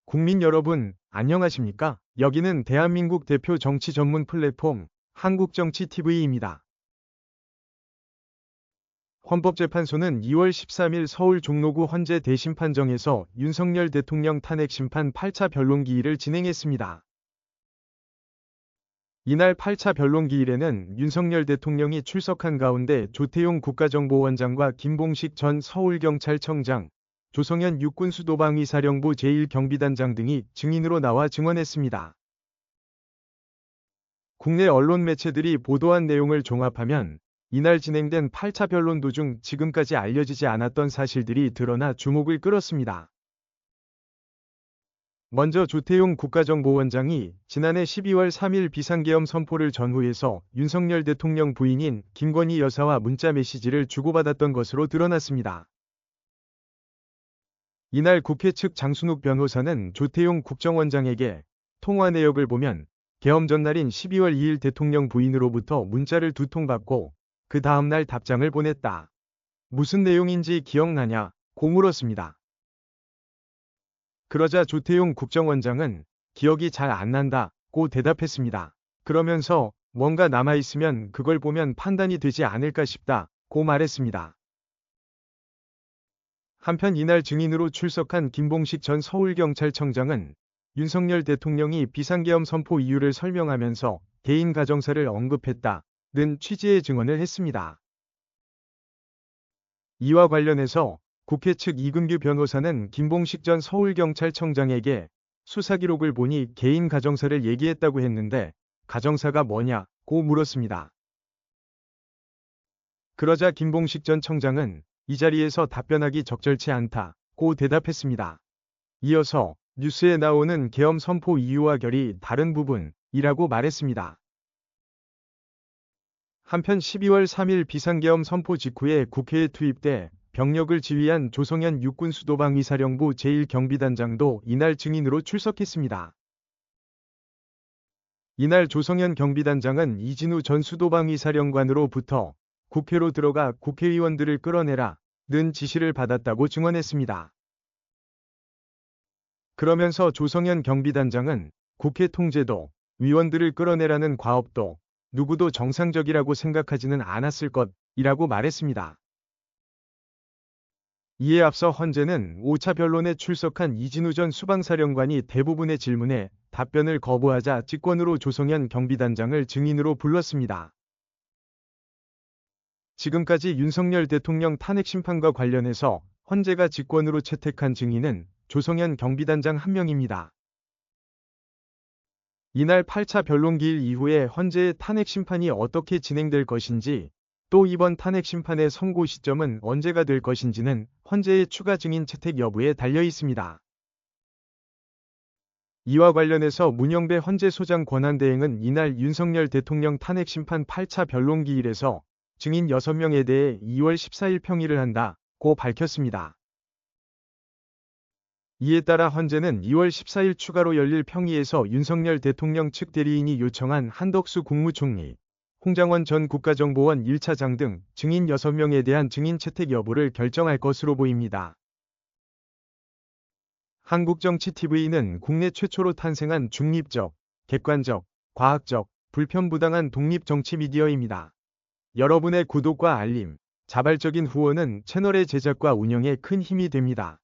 국민 여러분, 안녕하십니까? 여기는 대한민국 대표 정치 전문 플랫폼 한국정치TV입니다. 헌법재판소는 2월 13일 서울 종로구 헌재 대심판정에서 윤석열 대통령 탄핵심판 8차 변론기일을 진행했습니다. 이날 8차 변론기일에는 윤석열 대통령이 출석한 가운데 조태용 국가정보원장과 김봉식 전 서울경찰청장, 조성현 육군수도방위사령부 제1경비단장 등이 증인으로 나와 증언했습니다. 국내 언론 매체들이 보도한 내용을 종합하면 이날 진행된 8차 변론 도중 지금까지 알려지지 않았던 사실들이 드러나 주목을 끌었습니다. 먼저 조태용 국가정보원장이 지난해 12월 3일 비상계엄 선포를 전후해서 윤석열 대통령 부인인 김건희 여사와 문자 메시지를 주고받았던 것으로 드러났습니다. 이날 국회 측 장순욱 변호사는 조태용 국정원장에게 통화 내역을 보면 계엄 전날인 12월 2일 대통령 부인으로부터 문자를 2통 받고 그 다음날 답장을 보냈다. 무슨 내용인지 기억나냐? 고 물었습니다. 그러자 조태용 국정원장은 기억이 잘 안 난다고 대답했습니다. 그러면서 뭔가 남아있으면 그걸 보면 판단이 되지 않을까 싶다고 말했습니다. 한편 이날 증인으로 출석한 김봉식 전 서울경찰청장은 윤석열 대통령이 비상계엄 선포 이유를 설명하면서 개인 가정사를 언급했다는 취지의 증언을 했습니다. 이와 관련해서 국회 측 이근규 변호사는 김봉식 전 서울경찰청장에게 수사 기록을 보니 개인 가정사를 얘기했다고 했는데 가정사가 뭐냐고 물었습니다. 그러자 김봉식 전 청장은 이 자리에서 답변하기 적절치 않다고 대답했습니다. 이어서 뉴스에 나오는 계엄 선포 이유와 결이 다른 부분이라고 말했습니다. 한편 12월 3일 비상계엄 선포 직후에 국회에 투입돼 병력을 지휘한 조성현 육군수도방위사령부 제1경비단장도 이날 증인으로 출석했습니다. 이날 조성현 경비단장은 이진우 전 수도방위사령관으로부터 국회로 들어가 국회의원들을 끌어내라는 지시를 받았다고 증언했습니다. 그러면서 조성현 경비단장은 국회 통제도, 위원들을 끌어내라는 과업도 누구도 정상적이라고 생각하지는 않았을 것이라고 말했습니다. 이에 앞서 헌재는 5차 변론에 출석한 이진우 전 수방사령관이 대부분의 질문에 답변을 거부하자 직권으로 조성현 경비단장을 증인으로 불렀습니다. 지금까지 윤석열 대통령 탄핵심판과 관련해서 헌재가 직권으로 채택한 증인은 조성현 경비단장 1명입니다. 이날 8차 변론기일 이후에 헌재의 탄핵심판이 어떻게 진행될 것인지, 또 이번 탄핵심판의 선고 시점은 언제가 될 것인지는 헌재의 추가 증인 채택 여부에 달려 있습니다. 이와 관련해서 문영배 헌재소장 권한대행은 이날 윤석열 대통령 탄핵심판 8차 변론기일에서 증인 6명에 대해 2월 14일 평의를 한다고 밝혔습니다. 이에 따라 헌재는 2월 14일 추가로 열릴 평의에서 윤석열 대통령 측 대리인이 요청한 한덕수 국무총리, 홍장원 전 국가정보원 1차장 등 증인 6명에 대한 증인 채택 여부를 결정할 것으로 보입니다. 한국정치TV는 국내 최초로 탄생한 중립적, 객관적, 과학적, 불편부당한 독립정치 미디어입니다. 여러분의 구독과 알림, 자발적인 후원은 채널의 제작과 운영에 큰 힘이 됩니다.